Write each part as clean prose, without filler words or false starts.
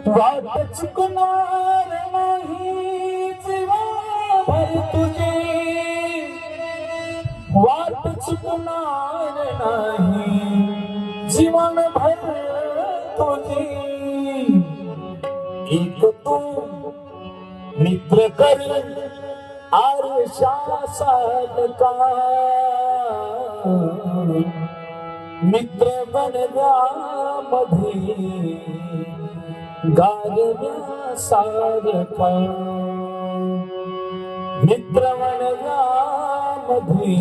वाट चुकणार नाही जीवाभर तुझी, वाट चुकणार नाही जीवनभर तुझी. एक तू मित्र कर आरशासारखा, मित्र बनण्यामध्ये गारव्यासारखा, मित्र बनण्यामध्ये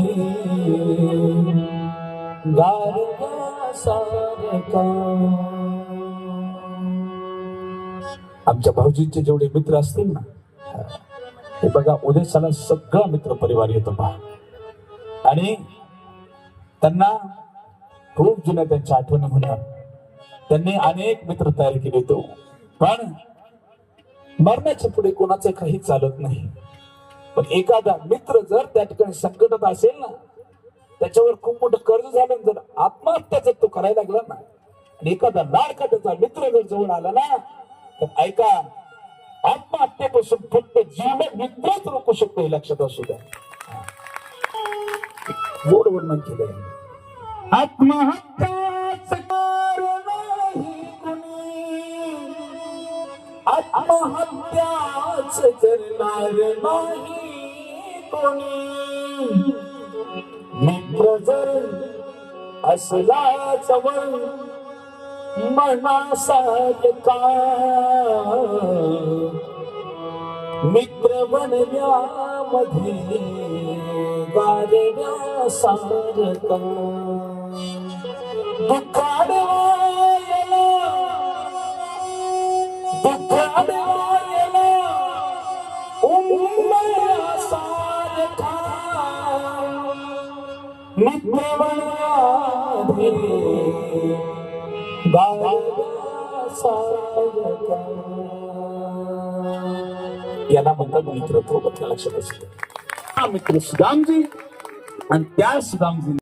गारव्यासारखा. आमच्या भाऊजींचे जेवढे मित्र असतील ना, ते बघा उद्याच्याला सगळा मित्र परिवार येतो पहा. आणि त्यांना खूप जुन्या त्यांच्या आठवणी होणार. त्यांनी अनेक मित्र तयार केले होते, पण मरण्याच्या पुढे कोणाचं काही चालत नाही. पण एखादा मित्र जर त्या ठिकाणी संकटात असेल ना, त्याच्यावर खूप मोठं कर्ज झालं, जर आत्महत्या जर तो करायला लागला ना, आणि एखादा लाडका त्याचा मित्र जर जवळ आला ना, तर ऐका, आत्महत्येपासून फक्त जीवन मित्रच रोखू शकतो, हे लक्षात असू द्या. गोड वर्णन केलंय. आत्महत्याच नाही कुणी, आत्महत्याच करणार नाही कोणी. मित्र जर असला जवळ मनासारखा, मित्र बनण्यामध्ये गारव्यासारखा. दुःखाडवायला उंबऱ्यासारखा, मित्र बनण्यामध्ये गारव्यासारखा. याला म्हणतात मित्रत्व. लक्षात असते. हा मित्र सुदामजी, आणि त्या सुदामजी